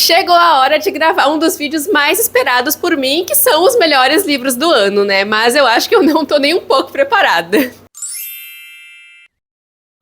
Chegou a hora de gravar um dos vídeos mais esperados por mim, que são os melhores livros do ano, né? Mas eu acho que eu não tô nem um pouco preparada.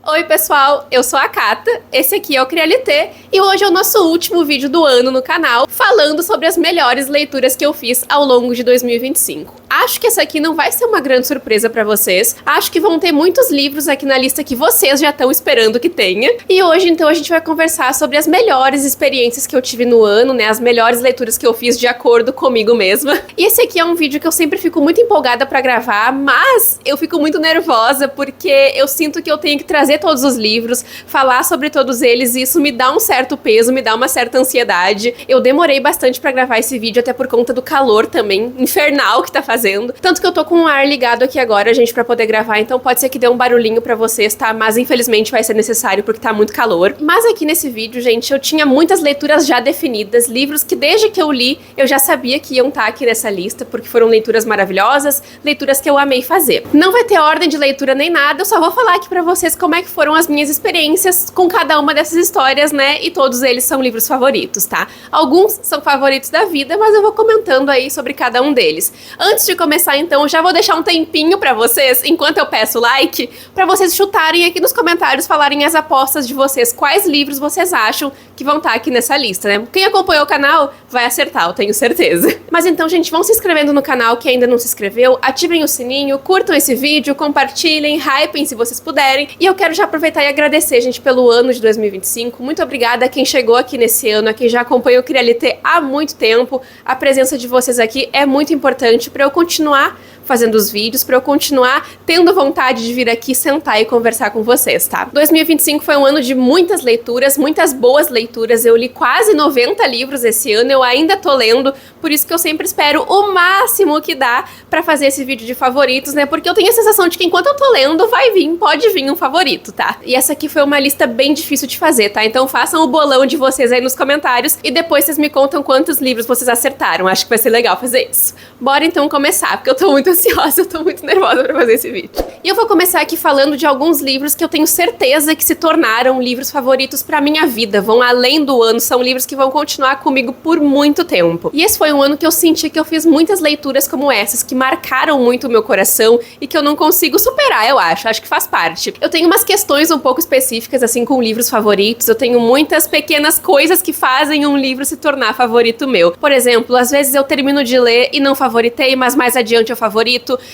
Oi pessoal, eu sou a Cata, esse aqui é o Crialité e hoje é o nosso último vídeo do ano no canal, falando sobre as melhores leituras que eu fiz ao longo de 2025. Acho que essa aqui não vai ser uma grande surpresa pra vocês, acho que vão ter muitos livros aqui na lista que vocês já estão esperando que tenha. E hoje então a gente vai conversar sobre as melhores experiências que eu tive no ano, né, as melhores leituras que eu fiz de acordo comigo mesma. E esse aqui é um vídeo que eu sempre fico muito empolgada pra gravar, mas eu fico muito nervosa porque eu sinto que eu tenho que trazer todos os livros, falar sobre todos eles, e isso me dá um certo peso, me dá uma certa ansiedade. Eu demorei bastante pra gravar esse vídeo, até por conta do calor também, infernal que tá fazendo. Tanto que eu tô com o ar ligado aqui agora, gente, pra poder gravar, então pode ser que dê um barulhinho pra vocês, tá? Mas infelizmente vai ser necessário porque tá muito calor. Mas aqui nesse vídeo, gente, eu tinha muitas leituras já definidas, livros que desde que eu li, eu já sabia que iam estar aqui nessa lista, porque foram leituras maravilhosas, leituras que eu amei fazer. Não vai ter ordem de leitura nem nada, eu só vou falar aqui pra vocês como é que foram as minhas experiências com cada uma dessas histórias, né? E todos eles são livros favoritos, tá? Alguns são favoritos da vida, mas eu vou comentando aí sobre cada um deles. Antes de começar, então, eu já vou deixar um tempinho pra vocês, enquanto eu peço like, pra vocês chutarem aqui nos comentários, falarem as apostas de vocês, quais livros vocês acham que vão estar aqui nessa lista, né? Quem acompanhou o canal vai acertar, eu tenho certeza. Mas então, gente, vão se inscrevendo no canal que ainda não se inscreveu, ativem o sininho, curtam esse vídeo, compartilhem, hypem se vocês puderem. E eu quero já aproveitar e agradecer, gente, pelo ano de 2025. Muito obrigada a quem chegou aqui nesse ano, a quem já acompanha o Crialité há muito tempo. A presença de vocês aqui é muito importante para eu continuar fazendo os vídeos, pra eu continuar tendo vontade de vir aqui sentar e conversar com vocês, tá? 2025 foi um ano de muitas leituras, muitas boas leituras. Eu li quase 90 livros esse ano, eu ainda tô lendo, por isso que eu sempre espero o máximo que dá pra fazer esse vídeo de favoritos, né? Porque eu tenho a sensação de que enquanto eu tô lendo, pode vir um favorito, tá? E essa aqui foi uma lista bem difícil de fazer, tá? Então façam o bolão de vocês aí nos comentários e depois vocês me contam quantos livros vocês acertaram. Acho que vai ser legal fazer isso. Bora então começar, porque eu tô muito ansiosa, eu tô muito nervosa pra fazer esse vídeo. E eu vou começar aqui falando de alguns livros que eu tenho certeza que se tornaram livros favoritos pra minha vida, vão além do ano, são livros que vão continuar comigo por muito tempo. E esse foi um ano que eu senti que eu fiz muitas leituras como essas, que marcaram muito o meu coração e que eu não consigo superar, eu acho que faz parte. Eu tenho umas questões um pouco específicas, assim, com livros favoritos, eu tenho muitas pequenas coisas que fazem um livro se tornar favorito meu. Por exemplo, às vezes eu termino de ler e não favoritei, mas mais adiante eu favorito.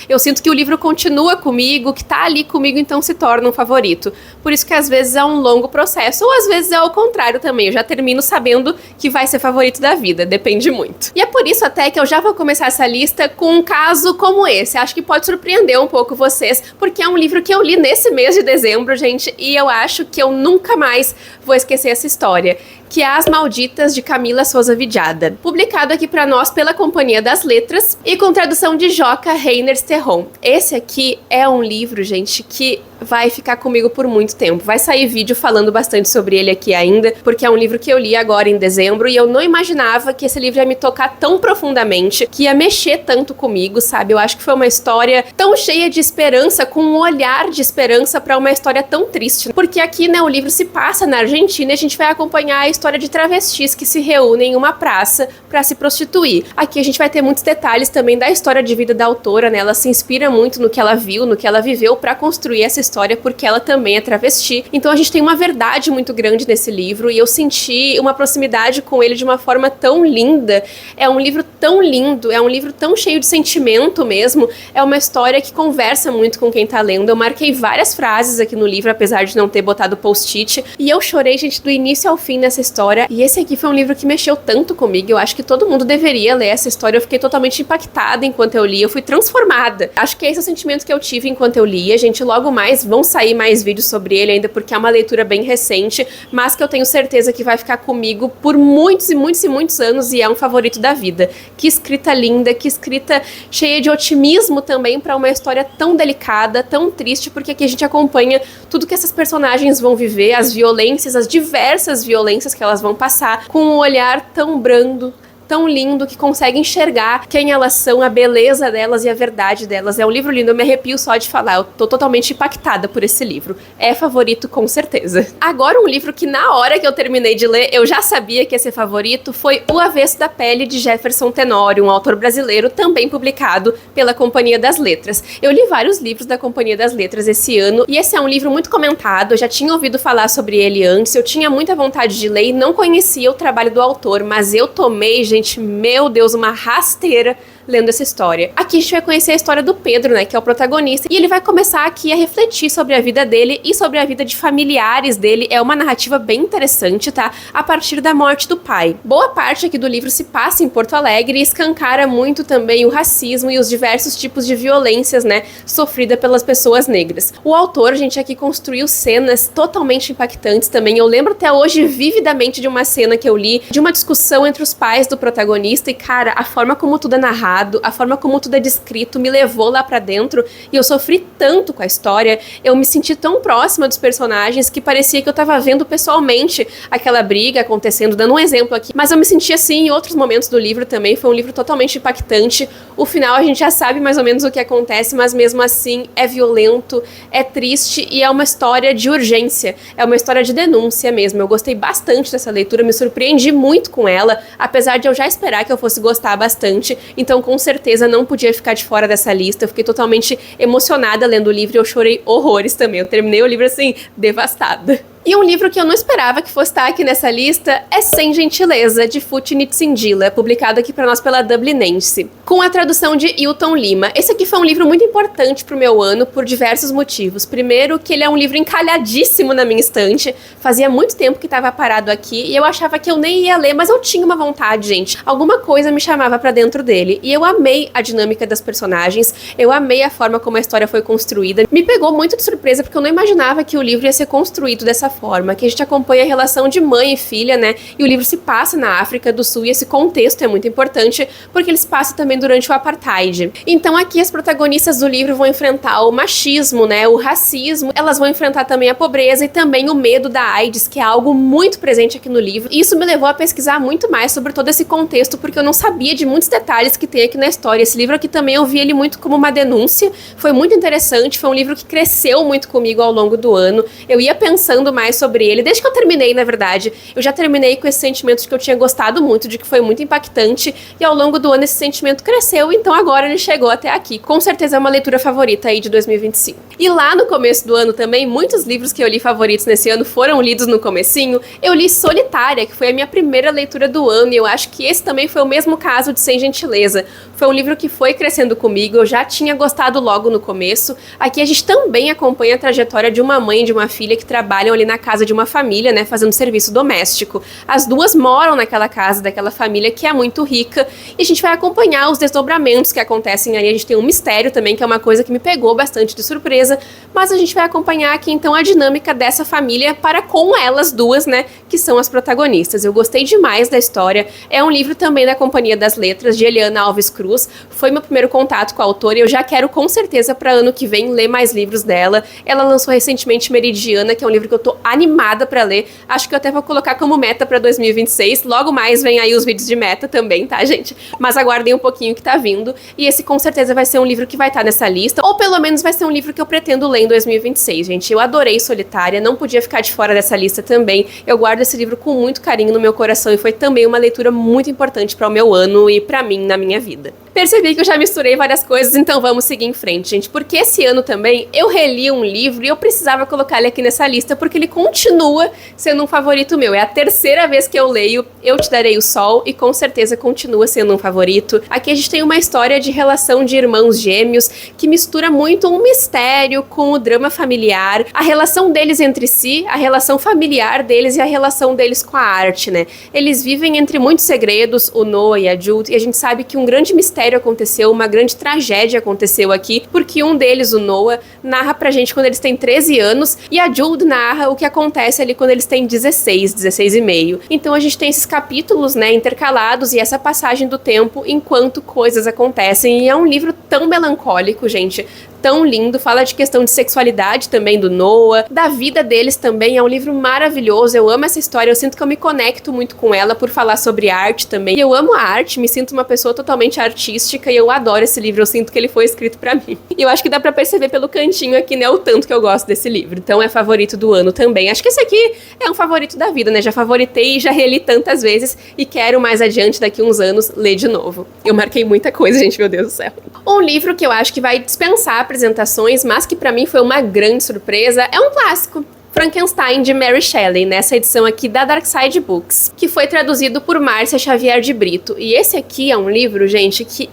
Eu sinto que o livro continua comigo, que tá ali comigo, então se torna um favorito. Por isso que às vezes é um longo processo, ou às vezes é o contrário também. Eu já termino sabendo que vai ser favorito da vida, depende muito. E é por isso até que eu já vou começar essa lista com um caso como esse. Acho que pode surpreender um pouco vocês, porque é um livro que eu li nesse mês de dezembro, gente, e eu acho que eu nunca mais vou esquecer essa história, que é As Malditas, de Camila Souza Vidjada, publicado aqui pra nós pela Companhia das Letras e com tradução de Joca Reiners Terron. Esse aqui é um livro, gente, que vai ficar comigo por muito tempo. Vai sair vídeo falando bastante sobre ele aqui ainda, porque é um livro que eu li agora em dezembro e eu não imaginava que esse livro ia me tocar tão profundamente, que ia mexer tanto comigo, sabe? Eu acho que foi uma história tão cheia de esperança, com um olhar de esperança pra uma história tão triste. Porque aqui, né, o livro se passa na Argentina e a gente vai acompanhar a história de travestis que se reúnem em uma praça pra se prostituir. Aqui a gente vai ter muitos detalhes também da história de vida da autora, né? Ela se inspira muito no que ela viu, no que ela viveu pra construir essa história, porque ela também é travesti. Então a gente tem uma verdade muito grande nesse livro e eu senti uma proximidade com ele de uma forma tão linda. É um livro tão lindo, é um livro tão cheio de sentimento mesmo. É uma história que conversa muito com quem tá lendo. Eu marquei várias frases aqui no livro, apesar de não ter botado post-it, e eu chorei, gente, do início ao fim nessa história. E esse aqui foi um livro que mexeu tanto comigo. Eu acho que todo mundo deveria ler essa história. Eu fiquei totalmente impactada enquanto eu li, eu fui transformada. Acho que esse é o sentimento que eu tive enquanto eu li. A gente logo mais vão sair mais vídeos sobre ele ainda, porque é uma leitura bem recente, mas que eu tenho certeza que vai ficar comigo por muitos e muitos e muitos anos e é um favorito da vida. Que escrita linda, que escrita cheia de otimismo também para uma história tão delicada, tão triste, porque aqui a gente acompanha tudo que essas personagens vão viver, as violências, as diversas violências que elas vão passar, com um olhar tão brando, tão lindo, que consegue enxergar quem elas são, a beleza delas e a verdade delas. É um livro lindo, eu me arrepio só de falar, eu tô totalmente impactada por esse livro. É favorito com certeza. Agora, um livro que na hora que eu terminei de ler, eu já sabia que ia ser favorito, foi O Avesso da Pele, de Jefferson Tenório, um autor brasileiro, também publicado pela Companhia das Letras. Eu li vários livros da Companhia das Letras esse ano, e esse é um livro muito comentado, eu já tinha ouvido falar sobre ele antes, eu tinha muita vontade de ler e não conhecia o trabalho do autor, mas eu tomei, gente, meu Deus, uma rasteira lendo essa história. Aqui a gente vai conhecer a história do Pedro, né, que é o protagonista, e ele vai começar aqui a refletir sobre a vida dele e sobre a vida de familiares dele. É uma narrativa bem interessante, tá? A partir da morte do pai. Boa parte aqui do livro se passa em Porto Alegre e escancara muito também o racismo e os diversos tipos de violências, né, sofrida pelas pessoas negras. O autor, gente, aqui construiu cenas totalmente impactantes também. Eu lembro até hoje vividamente de uma cena que eu li, de uma discussão entre os pais do protagonista, e cara, a forma como tudo é narrado, a forma como tudo é descrito me levou lá pra dentro, e eu sofri tanto com a história, eu me senti tão próxima dos personagens que parecia que eu tava vendo pessoalmente aquela briga acontecendo, dando um exemplo aqui, mas eu me senti assim em outros momentos do livro também. Foi um livro totalmente impactante. O final a gente já sabe mais ou menos o que acontece, mas mesmo assim é violento, é triste e é uma história de urgência, é uma história de denúncia mesmo. Eu gostei bastante dessa leitura, me surpreendi muito com ela, apesar de eu já esperar que eu fosse gostar bastante, então com certeza não podia ficar de fora dessa lista. Eu fiquei totalmente emocionada lendo o livro e eu chorei horrores também. Eu terminei o livro assim, devastada. E um livro que eu não esperava que fosse estar aqui nessa lista é Sem Gentileza, de Fut Nitsindila, publicado aqui pra nós pela Dublinense, com a tradução de Hilton Lima. Esse aqui foi um livro muito importante pro meu ano, por diversos motivos. Primeiro, que ele é um livro encalhadíssimo na minha estante. Fazia muito tempo que estava parado aqui e eu achava que eu nem ia ler, mas eu tinha uma vontade, gente. Alguma coisa me chamava pra dentro dele. E eu amei a dinâmica das personagens, eu amei a forma como a história foi construída. Me pegou muito de surpresa, porque eu não imaginava que o livro ia ser construído dessa forma, que a gente acompanha a relação de mãe e filha, né? E o livro se passa na África do Sul, e esse contexto é muito importante, porque ele se passa também durante o apartheid. Então aqui as protagonistas do livro vão enfrentar o machismo, né? O racismo, elas vão enfrentar também a pobreza e também o medo da AIDS, que é algo muito presente aqui no livro. E isso me levou a pesquisar muito mais sobre todo esse contexto, porque eu não sabia de muitos detalhes que tem aqui na história. Esse livro aqui também eu vi ele muito como uma denúncia, foi muito interessante, foi um livro que cresceu muito comigo ao longo do ano. Eu ia pensando mais sobre ele, desde que eu terminei, na verdade. Eu já terminei com esse sentimento de que eu tinha gostado muito, de que foi muito impactante, e ao longo do ano esse sentimento cresceu, então agora ele chegou até aqui. Com certeza é uma leitura favorita aí de 2025. E lá no começo do ano também, muitos livros que eu li favoritos nesse ano foram lidos no comecinho. Eu li Solitária, que foi a minha primeira leitura do ano, e eu acho que esse também foi o mesmo caso de Sem Gentileza. Foi um livro que foi crescendo comigo, eu já tinha gostado logo no começo. Aqui a gente também acompanha a trajetória de uma mãe e de uma filha que trabalham ali na casa de uma família, né, fazendo serviço doméstico. As duas moram naquela casa daquela família que é muito rica, e a gente vai acompanhar os desdobramentos que acontecem ali. A gente tem um mistério também, que é uma coisa que me pegou bastante de surpresa, mas a gente vai acompanhar aqui então a dinâmica dessa família para com elas duas, né, que são as protagonistas. Eu gostei demais da história. É um livro também da Companhia das Letras, de Eliana Alves Cruz. Foi meu primeiro contato com a autora e eu já quero com certeza para ano que vem ler mais livros dela. Ela lançou recentemente Meridiana, que é um livro que eu tô animada pra ler. Acho que eu até vou colocar como meta pra 2026. Logo mais vem aí os vídeos de meta também, tá, gente? Mas aguardem um pouquinho que tá vindo. E esse com certeza vai ser um livro que vai estar nessa lista. Ou pelo menos vai ser um livro que eu pretendo ler em 2026, gente. Eu adorei Solitária, não podia ficar de fora dessa lista também. Eu guardo esse livro com muito carinho no meu coração e foi também uma leitura muito importante para o meu ano e pra mim na minha vida. Percebi que eu já misturei várias coisas, então vamos seguir em frente, gente. Porque esse ano também eu reli um livro e eu precisava colocar ele aqui nessa lista, porque ele continua sendo um favorito meu. É a terceira vez que eu leio Eu Te Darei o Sol e com certeza continua sendo um favorito. Aqui a gente tem uma história de relação de irmãos gêmeos que mistura muito um mistério com o drama familiar, a relação deles entre si, a relação familiar deles e a relação deles com a arte, né? Eles vivem entre muitos segredos, o Noah e a Jude, e a gente sabe que um grande mistério aconteceu, uma grande tragédia aconteceu aqui, porque um deles, o Noah, narra pra gente quando eles têm 13 anos e a Jude narra o que acontece ali quando eles têm 16 e meio. Então a gente tem esses capítulos, né, intercalados e essa passagem do tempo enquanto coisas acontecem, e é um livro tão melancólico, gente, tão lindo, fala de questão de sexualidade também do Noah, da vida deles também, é um livro maravilhoso, eu amo essa história, eu sinto que eu me conecto muito com ela por falar sobre arte também, e eu amo a arte, me sinto uma pessoa totalmente artística e eu adoro esse livro, eu sinto que ele foi escrito pra mim. E eu acho que dá pra perceber pelo cantinho aqui, né, o tanto que eu gosto desse livro, então é favorito do ano também. Acho que esse aqui é um favorito da vida, né, já favoritei e já reli tantas vezes e quero mais adiante, daqui uns anos, ler de novo. Eu marquei muita coisa, gente, meu Deus do céu. Um livro que eu acho que vai dispensar apresentações, mas que pra mim foi uma grande surpresa, é um clássico. Frankenstein, de Mary Shelley, nessa edição aqui da Dark Side Books, que foi traduzido por Márcia Xavier de Brito. E esse aqui é um livro, gente, que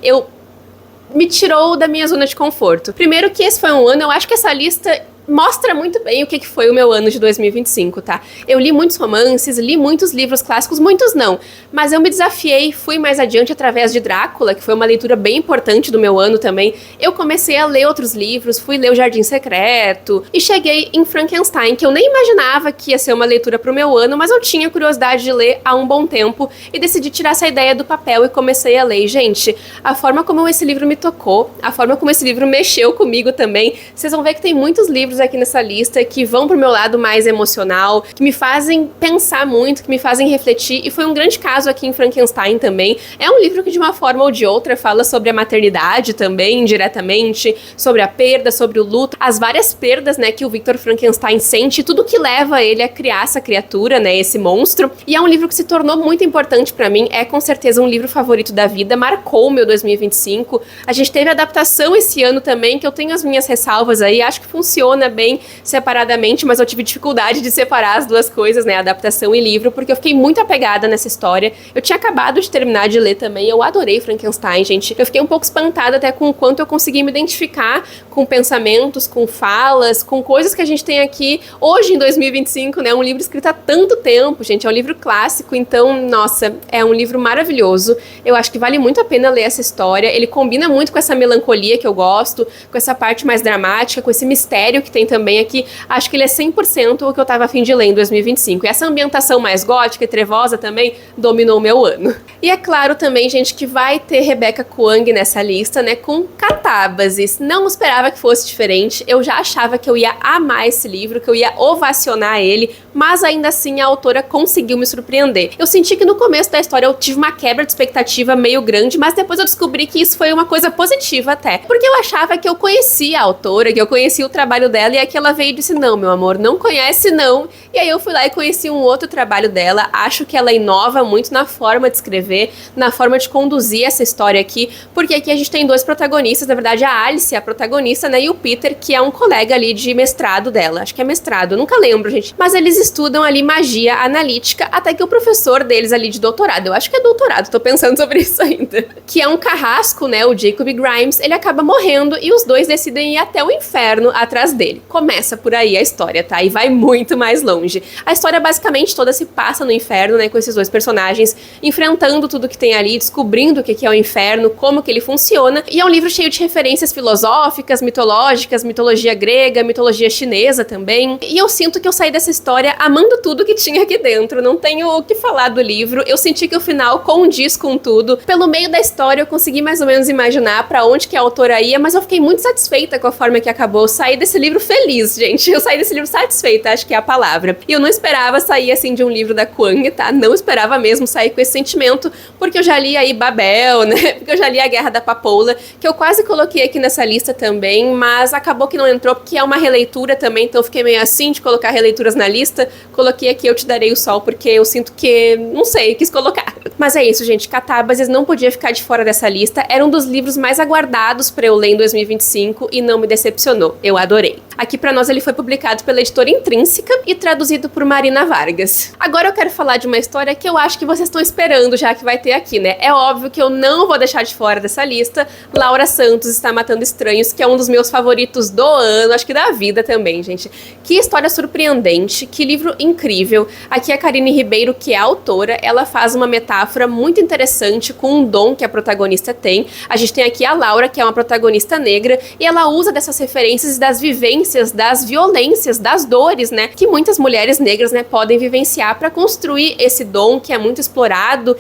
me tirou da minha zona de conforto. Primeiro que esse foi um ano, eu acho que essa lista mostra muito bem o que foi o meu ano de 2025, tá? Eu li muitos romances, li muitos livros clássicos, muitos não, mas eu me desafiei, fui mais adiante através de Drácula, que foi uma leitura bem importante do meu ano também. Eu comecei a ler outros livros, fui ler O Jardim Secreto e cheguei em Frankenstein, que eu nem imaginava que ia ser uma leitura pro meu ano, mas eu tinha curiosidade de ler há um bom tempo e decidi tirar essa ideia do papel e comecei a ler. E, gente, a forma como esse livro me tocou, a forma como esse livro mexeu comigo também, vocês vão ver que tem muitos livros aqui nessa lista que vão pro meu lado mais emocional, que me fazem pensar muito, que me fazem refletir, e foi um grande caso aqui em Frankenstein também. É um livro que de uma forma ou de outra fala sobre a maternidade também, indiretamente, sobre a perda, sobre o luto, as várias perdas, né, que o Victor Frankenstein sente, tudo que leva ele a criar essa criatura, né, esse monstro. E é um livro que se tornou muito importante pra mim, é com certeza um livro favorito da vida, marcou o meu 2025. A gente teve adaptação esse ano também, que eu tenho as minhas ressalvas aí, acho que funciona bem separadamente, mas eu tive dificuldade de separar as duas coisas, né, adaptação e livro, porque eu fiquei muito apegada nessa história. Eu tinha acabado de terminar de ler também, eu adorei Frankenstein, gente. Eu fiquei um pouco espantada até com o quanto eu consegui me identificar com pensamentos, com falas, com coisas que a gente tem aqui hoje em 2025, né, um livro escrito há tanto tempo, gente, é um livro clássico, então, nossa, é um livro maravilhoso. Eu acho que vale muito a pena ler essa história, ele combina muito com essa melancolia que eu gosto, com essa parte mais dramática, com esse mistério que tem também aqui. Acho que ele é 100% o que eu tava a fim de ler em 2025. E essa ambientação mais gótica e trevosa também dominou o meu ano. E é claro também, gente, que vai ter Rebecca Kuang nessa lista, né, com Catábases. Não esperava que fosse diferente, eu já achava que eu ia amar esse livro, que eu ia ovacionar ele, mas ainda assim a autora conseguiu me surpreender. Eu senti que no começo da história eu tive uma quebra de expectativa meio grande, mas depois eu descobri que isso foi uma coisa positiva até, porque eu achava que eu conhecia a autora, que eu conhecia o trabalho dela, e aqui ela veio e disse, não, meu amor, não conhece não. E aí eu fui lá e conheci um outro trabalho dela, acho que ela inova muito na forma de escrever, na forma de conduzir essa história aqui, porque aqui a gente tem dois protagonistas, na verdade a Alice é a protagonista, né, e o Peter, que é um colega ali de mestrado dela, acho que é mestrado, nunca lembro, gente, mas eles estudam ali magia analítica, até que o professor deles ali de doutorado, eu acho que é doutorado, tô pensando sobre isso ainda, que é um carrasco, né, o Jacob Grimes, ele acaba morrendo e os dois decidem ir até o inferno atrás dele. Começa por aí a história, tá? E vai muito mais longe. A história basicamente toda se passa no inferno, né, com esses dois personagens enfrentando tudo que tem ali, descobrindo o que é o inferno, como que ele funciona, e é um livro cheio de referências filosóficas, mitológicas, mitologia grega, mitologia chinesa também, e eu sinto que eu saí dessa história amando tudo que tinha aqui dentro, não tenho o que falar do livro, eu senti que o final condiz com tudo, pelo meio da história eu consegui mais ou menos imaginar pra onde que a autora ia, mas eu fiquei muito satisfeita com a forma que acabou, eu saí desse livro feliz, gente, eu saí desse livro satisfeita, acho que é a palavra, e eu não esperava sair assim de um livro da Kuang, tá, não esperava mesmo sair com esse sentimento, porque eu já li aí Babel, né, porque eu já li A Guerra da Papoula, que eu quase coloquei aqui nessa lista também, mas acabou que não entrou, porque é uma releitura também, então eu fiquei meio assim de colocar releituras na lista, coloquei aqui Eu Te Darei o Sol, porque eu sinto que, não sei, quis colocar. Mas é isso, gente, Catábases não podia ficar de fora dessa lista, era um dos livros mais aguardados pra eu ler em 2025 e não me decepcionou, eu adorei. Aqui pra nós ele foi publicado pela editora Intrínseca e traduzido por Marina Vargas. Agora eu quero falar de uma história que eu acho que vocês estão esperando já que vai ter aqui, né? É óbvio que eu não vou deixar de fora dessa lista Laura Santos Está Matando Estranhos, que é um dos meus favoritos do ano, acho que da vida também, gente. Que história surpreendente, que livro incrível. Aqui a Karine Ribeiro, que é a autora, ela faz uma metáfora muito interessante com um dom que a protagonista tem. A gente tem aqui a Laura, que é uma protagonista negra, e ela usa dessas referências e das vivências experiências, das violências, das dores, né, que muitas mulheres negras, né, podem vivenciar para construir esse dom que é muito explorado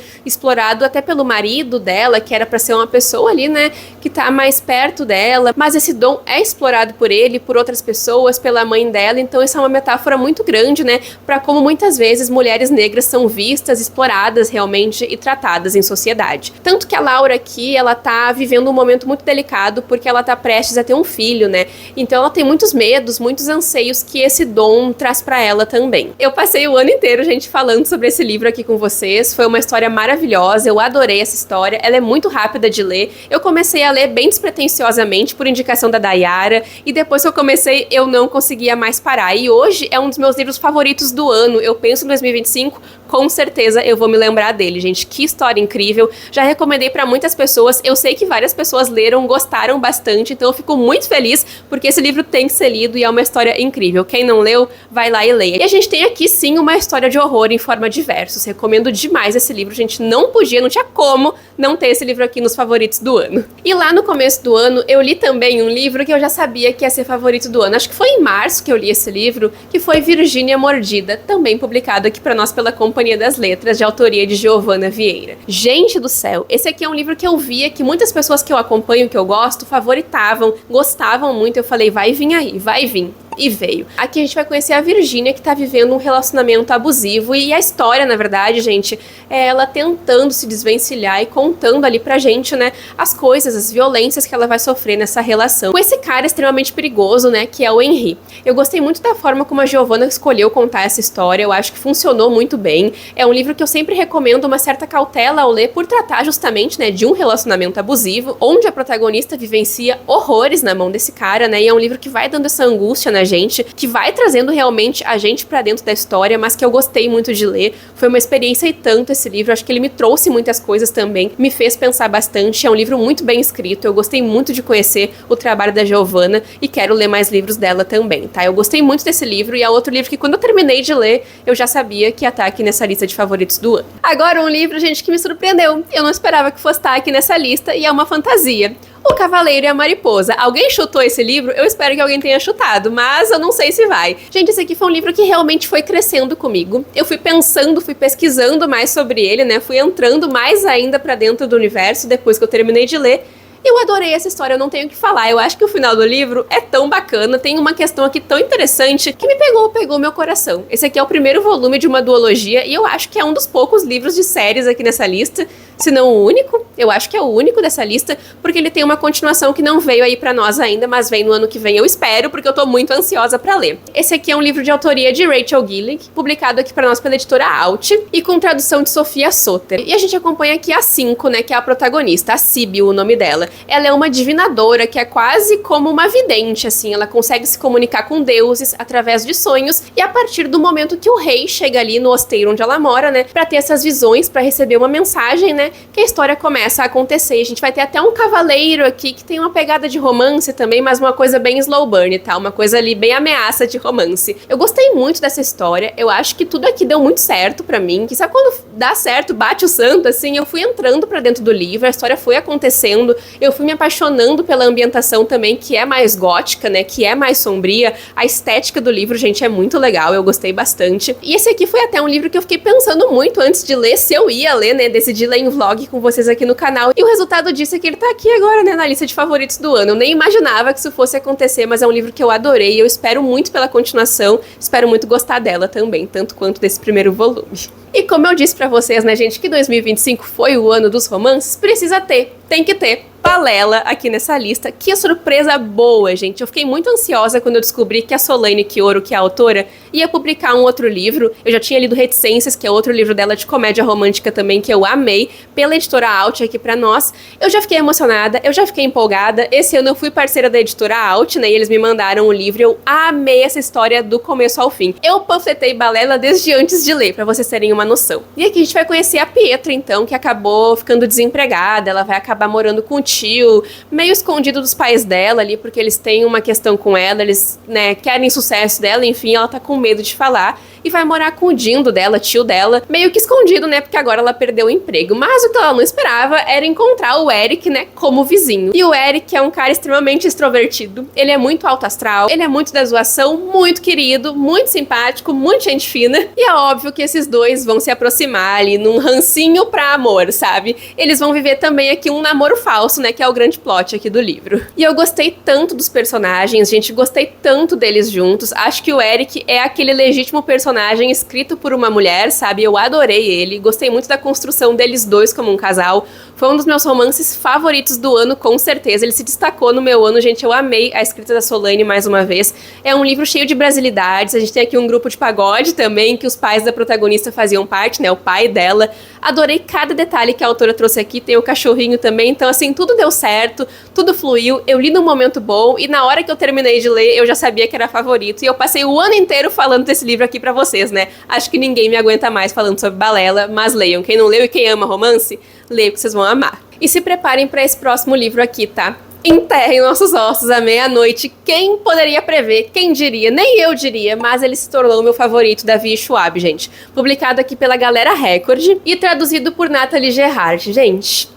até pelo marido dela, que era para ser uma pessoa ali, né, que tá mais perto dela, mas esse dom é explorado por ele, por outras pessoas, pela mãe dela. Então isso é uma metáfora muito grande, né, para como muitas vezes mulheres negras são vistas, exploradas realmente e tratadas em sociedade. Tanto que a Laura aqui, ela tá vivendo um momento muito delicado, porque ela tá prestes a ter um filho, né, então ela tem muitos medos, muitos anseios que esse dom traz para ela também. Eu passei o ano inteiro, gente, falando sobre esse livro aqui com vocês, foi uma história maravilhosa, eu adorei essa história, ela é muito rápida de ler, eu comecei a ler bem despretensiosamente por indicação da Dayara, e depois que eu comecei, eu não conseguia mais parar, e hoje é um dos meus livros favoritos do ano. Eu penso em 2025, com certeza eu vou me lembrar dele, gente, que história incrível, já recomendei pra muitas pessoas, eu sei que várias pessoas leram, gostaram bastante, então eu fico muito feliz, porque esse livro tem que ser lido e é uma história incrível. Quem não leu, vai lá e leia. E a gente tem aqui sim uma história de horror em forma de versos, recomendo demais esse livro, gente, não tinha como não ter esse livro aqui nos favoritos do ano. E lá no começo do ano, eu li também um livro que eu já sabia que ia ser favorito do ano, acho que foi em março que eu li esse livro, que foi Virgínia Mordida, também publicado aqui pra nós pela Companhia das Letras, de autoria de Giovana Vieira. Gente do céu, esse aqui é um livro que eu via que muitas pessoas que eu acompanho, que eu gosto, favoritavam, gostavam muito, eu falei, vai vir aí, vai vir. E veio. Aqui a gente vai conhecer a Virgínia, que tá vivendo um relacionamento abusivo, e a história, na verdade, gente, é ela tentando se desvencilhar e contando ali pra gente, né, as coisas, as violências que ela vai sofrer nessa relação com esse cara extremamente perigoso, né, que é o Henri. Eu gostei muito da forma como a Giovana escolheu contar essa história, eu acho que funcionou muito bem. É um livro que eu sempre recomendo uma certa cautela ao ler, por tratar justamente, né, de um relacionamento abusivo, onde a protagonista vivencia horrores na mão desse cara, né, e é um livro que vai dando essa angústia na gente, que vai trazendo realmente a gente pra dentro da história, mas que eu gostei muito de ler. Foi uma experiência e tanto esse livro, acho que ele me trouxe muitas coisas também, me fez pensar bastante, é um livro muito bem escrito, eu gostei muito de conhecer o trabalho da Giovana e quero ler mais livros dela também, tá? Eu gostei muito desse livro e é outro livro que quando eu terminei de ler, eu já sabia que ia estar aqui nessa lista de favoritos do ano. Agora um livro, gente, que me surpreendeu, eu não esperava que fosse estar aqui nessa lista e é uma fantasia. O Cavaleiro e a Mariposa. Alguém chutou esse livro? Eu espero que alguém tenha chutado, mas eu não sei se vai. Gente, esse aqui foi um livro que realmente foi crescendo comigo. Eu fui pensando, fui pesquisando mais sobre ele, né? Fui entrando mais ainda pra dentro do universo depois que eu terminei de ler. Eu adorei essa história, eu não tenho o que falar. Eu acho que o final do livro é tão bacana, tem uma questão aqui tão interessante que me pegou meu coração. Esse aqui é o primeiro volume de uma duologia e eu acho que é um dos poucos livros de séries aqui nessa lista, se não o único. Eu acho que é o único dessa lista, porque ele tem uma continuação que não veio aí pra nós ainda, mas vem no ano que vem, eu espero, porque eu tô muito ansiosa pra ler. Esse aqui é um livro de autoria de Rachel Gillig, publicado aqui pra nós pela editora Alt, e com tradução de Sofia Soter. E a gente acompanha aqui a 5, né, que é a protagonista, a Sibyl, o nome dela. Ela é uma divinadora que é quase como uma vidente, assim, ela consegue se comunicar com deuses através de sonhos, e a partir do momento que o rei chega ali no mosteiro onde ela mora, né, pra ter essas visões, pra receber uma mensagem, né, que a história começa a acontecer. A gente vai ter até um cavaleiro aqui que tem uma pegada de romance também, mas uma coisa bem slow burn, tá? Uma coisa ali bem ameaça de romance. Eu gostei muito dessa história, eu acho que tudo aqui deu muito certo pra mim, que sabe quando dá certo, bate o santo, assim, eu fui entrando pra dentro do livro, a história foi acontecendo, eu fui me apaixonando pela ambientação também, que é mais gótica, né, que é mais sombria, a estética do livro, gente, é muito legal, eu gostei bastante. E esse aqui foi até um livro que eu fiquei pensando muito antes de ler, se eu ia ler, né, decidi ler em vlog com vocês aqui no canal, e o resultado disso é que ele tá aqui agora, né, na lista de favoritos do ano. Eu nem imaginava que isso fosse acontecer, mas é um livro que eu adorei, e eu espero muito pela continuação, espero muito gostar dela também, tanto quanto desse primeiro volume. E como eu disse pra vocês, né, gente, que 2025 foi o ano dos romances, precisa ter, tem que ter Palela aqui nessa lista. Que surpresa boa, gente. Eu fiquei muito ansiosa quando eu descobri que a Solange Quioro, que é a autora, ia publicar um outro livro. Eu já tinha lido Reticências, que é outro livro dela de comédia romântica também, que eu amei, pela editora Alt aqui pra nós. Eu já fiquei emocionada, eu já fiquei empolgada. Esse ano eu fui parceira da editora Alt, né, e eles me mandaram o livro. Eu amei essa história do começo ao fim. Eu panfletei Balela desde antes de ler, pra vocês terem uma noção. E aqui a gente vai conhecer a Pietra, então, que acabou ficando desempregada. Ela vai acabar morando com o tio, meio escondido dos pais dela ali, porque eles têm uma questão com ela, eles, né, querem sucesso dela, enfim, ela tá com medo de falar. e vai morar com o Dindo dela, tio dela, meio que escondido, né, porque agora ela perdeu o emprego. Mas o que ela não esperava era encontrar o Eric, né, como vizinho. E o Eric é um cara extremamente extrovertido, ele é muito alto astral, ele é muito da zoação, muito querido, muito simpático, muito gente fina, e é óbvio que esses dois vão se aproximar ali num rancinho pra amor, sabe? Eles vão viver também aqui um namoro falso, né, que é o grande plot aqui do livro. E eu gostei tanto dos personagens, gente, gostei tanto deles juntos. Acho que o Eric é aquele legítimo personagem escrito por uma mulher, sabe? Eu adorei ele, gostei muito da construção deles dois como um casal. Foi um dos meus romances favoritos do ano, com certeza. Ele se destacou no meu ano, gente. Eu amei a escrita da Solange mais uma vez. É um livro cheio de brasilidades. A gente tem aqui um grupo de pagode também, que os pais da protagonista faziam parte, né? O pai dela. Adorei cada detalhe que a autora trouxe aqui. Tem o cachorrinho também. Então, assim, tudo deu certo, tudo fluiu. Eu li num momento bom e na hora que eu terminei de ler, eu já sabia que era favorito. E eu passei o ano inteiro falando desse livro aqui pra vocês, né? Acho que ninguém me aguenta mais falando sobre balela, mas leiam. Quem não leu e quem ama romance, leia que vocês vão amar. E se preparem pra esse próximo livro aqui, tá? Enterrem nossos ossos à meia-noite. Quem poderia prever? Quem diria? Nem eu diria, mas ele se tornou o meu favorito, Davi Schwab, gente. Publicado aqui pela Galera Record e traduzido por Nathalie Gerhardt. Gente,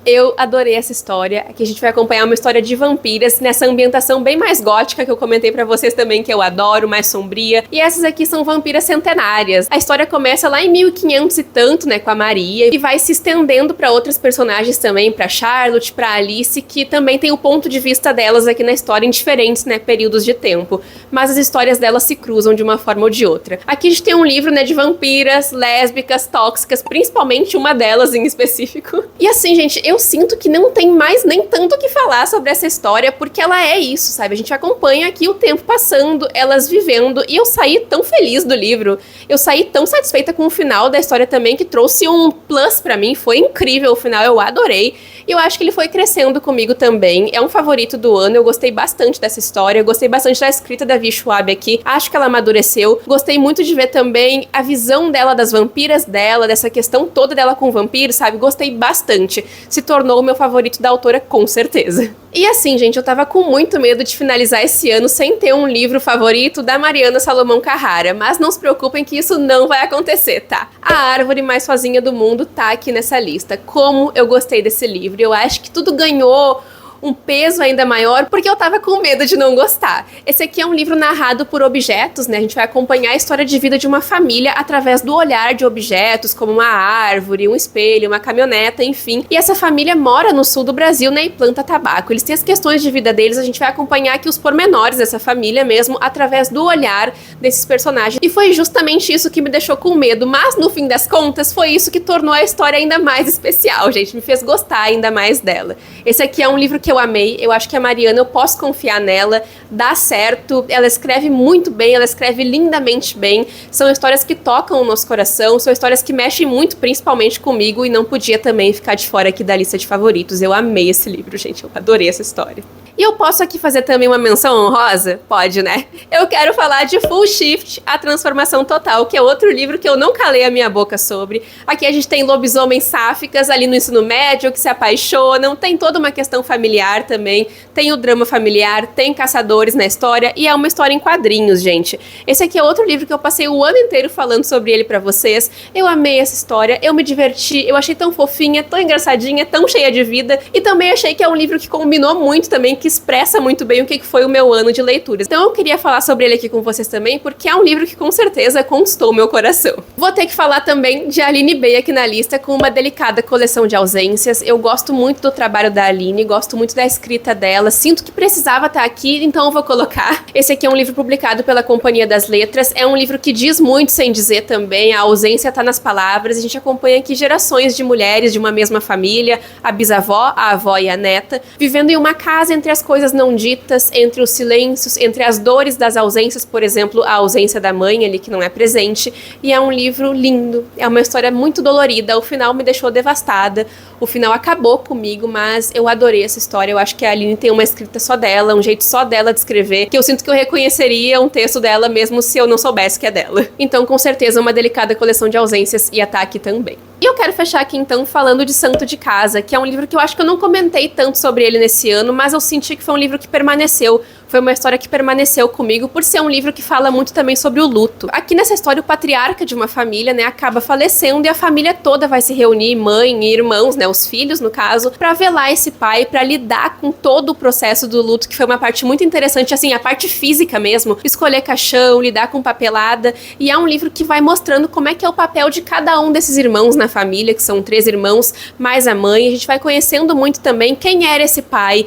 eu adorei essa história. Aqui a gente vai acompanhar uma história de vampiras nessa ambientação bem mais gótica que eu comentei pra vocês também, que eu adoro, mais sombria. E essas aqui são vampiras centenárias. A história começa lá em 1500 e tanto, né, com a Maria, e vai se estendendo pra outras personagens também, pra Charlotte, pra Alice, que também tem o ponto de vista delas aqui na história em diferentes, né, períodos de tempo. Mas as histórias delas se cruzam de uma forma ou de outra. Aqui a gente tem um livro, né, de vampiras, lésbicas, tóxicas, principalmente uma delas em específico. E assim, gente, eu sinto que não tem mais nem tanto o que falar sobre essa história, porque ela é isso, sabe? A gente acompanha aqui o tempo passando, elas vivendo, e eu saí tão feliz do livro, eu saí tão satisfeita com o final da história também, que trouxe um plus pra mim, foi incrível o final, eu adorei, e eu acho que ele foi crescendo comigo também, é um favorito do ano, eu gostei bastante dessa história, eu gostei bastante da escrita da Vi Schwab aqui, acho que ela amadureceu, gostei muito de ver também a visão dela das vampiras dela, dessa questão toda dela com vampiros, sabe? Gostei bastante, se tornou o meu favorito da autora, com certeza. E assim, gente, eu tava com muito medo de finalizar esse ano sem ter um livro favorito da Mariana Salomão Carrara, mas não se preocupem que isso não vai acontecer, tá? A Árvore Mais Sozinha do Mundo tá aqui nessa lista. Como eu gostei desse livro, eu acho que tudo ganhou um peso ainda maior, porque eu tava com medo de não gostar. Esse aqui é um livro narrado por objetos, né? A gente vai acompanhar a história de vida de uma família através do olhar de objetos, como uma árvore, um espelho, uma caminhoneta, enfim. E essa família mora no sul do Brasil, né? E planta tabaco. Eles têm as questões de vida deles, a gente vai acompanhar aqui os pormenores dessa família mesmo, através do olhar desses personagens. E foi justamente isso que me deixou com medo, mas no fim das contas, foi isso que tornou a história ainda mais especial, gente. Me fez gostar ainda mais dela. Esse aqui é um livro que eu amei, eu acho que a Mariana, eu posso confiar nela, dá certo, ela escreve muito bem, ela escreve lindamente bem, são histórias que tocam o nosso coração, são histórias que mexem muito, principalmente comigo, e não podia também ficar de fora aqui da lista de favoritos. Eu amei esse livro, gente, eu adorei essa história. E eu posso aqui fazer também uma menção honrosa? Pode, né? Eu quero falar de Full Shift, A Transformação Total, que é outro livro que eu não calei a minha boca sobre. Aqui a gente tem lobisomens sáficas ali no ensino médio que se apaixonam, tem toda uma questão familiar também, tem o drama familiar, tem caçadores na história, e é uma história em quadrinhos, gente. Esse aqui é outro livro que eu passei o ano inteiro falando sobre ele pra vocês. Eu amei essa história, eu me diverti, eu achei tão fofinha, tão engraçadinha, tão cheia de vida, e também achei que é um livro que combinou muito também, que expressa muito bem o que foi o meu ano de leituras. Então eu queria falar sobre ele aqui com vocês também, porque é um livro que com certeza conquistou o meu coração. Vou ter que falar também de Aline Bey aqui na lista, com uma delicada coleção de ausências. Eu gosto muito do trabalho da Aline, gosto muito da escrita dela, sinto que precisava estar aqui, então eu vou colocar. Esse aqui é um livro publicado pela Companhia das Letras, é um livro que diz muito sem dizer também, a ausência tá nas palavras, a gente acompanha aqui gerações de mulheres de uma mesma família, a bisavó, a avó e a neta, vivendo em uma casa entre as coisas não ditas, entre os silêncios, entre as dores das ausências, por exemplo, a ausência da mãe ali que não é presente, e é um livro lindo, é uma história muito dolorida, o final me deixou devastada, o final acabou comigo, mas eu adorei essa história, eu acho que a Aline tem uma escrita só dela, um jeito só dela de escrever, que eu sinto que eu reconheceria um texto dela mesmo se eu não soubesse que é dela. Então, com certeza, uma delicada coleção de ausências ia estar aqui também. E eu quero fechar aqui então falando de Santo de Casa, que é um livro que eu acho que eu não comentei tanto sobre ele nesse ano, mas eu senti que foi um livro que permaneceu. Foi uma história que permaneceu comigo por ser um livro que fala muito também sobre o luto. Aqui nessa história, o patriarca de uma família, né, acaba falecendo e a família toda vai se reunir, mãe e irmãos, né, os filhos no caso, pra velar esse pai, pra lidar com todo o processo do luto, que foi uma parte muito interessante, assim, a parte física mesmo, escolher caixão, lidar com papelada, e é um livro que vai mostrando como é que é o papel de cada um desses irmãos na família, que são 3 irmãos, mais a mãe. A gente vai conhecendo muito também quem era esse pai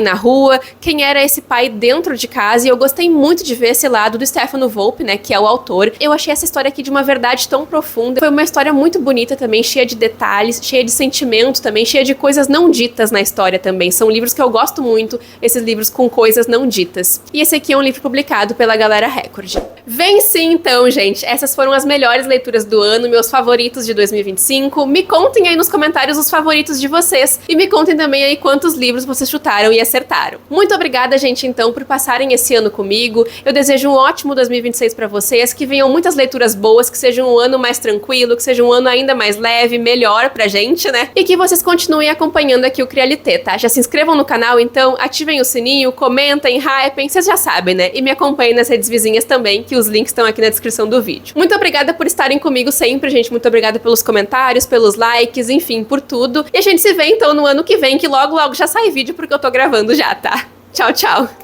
na rua, quem era esse pai dentro de casa, e eu gostei muito de ver esse lado do Stefano Volpe, né, que é o autor. Eu achei essa história aqui de uma verdade tão profunda, foi uma história muito bonita também, cheia de detalhes, cheia de sentimentos também, cheia de coisas não ditas na história também. São livros que eu gosto muito, esses livros com coisas não ditas. E esse aqui é um livro publicado pela Galera Record. Vem sim, então, gente. Essas foram as melhores leituras do ano, meus favoritos de 2025. Me contem aí nos comentários os favoritos de vocês. E me contem também aí quantos livros vocês chutaram e acertaram. Muito obrigada, gente, então, por passarem esse ano comigo. Eu desejo um ótimo 2026 pra vocês, que venham muitas leituras boas, que seja um ano mais tranquilo, que seja um ano ainda mais leve, melhor pra gente, né? E que vocês continuem acompanhando aqui o Crialité, tá? Já se inscrevam no canal, então, ativem o sininho, comentem, hypem, vocês já sabem, né? E me acompanhem nas redes vizinhas também, que os links estão aqui na descrição do vídeo. Muito obrigada por estarem comigo sempre, gente. Muito obrigada pelos comentários, pelos likes, enfim, por tudo. E a gente se vê, então, no ano que vem, que logo, logo já sai vídeo, porque eu tô gravando já, tá? Tchau, tchau!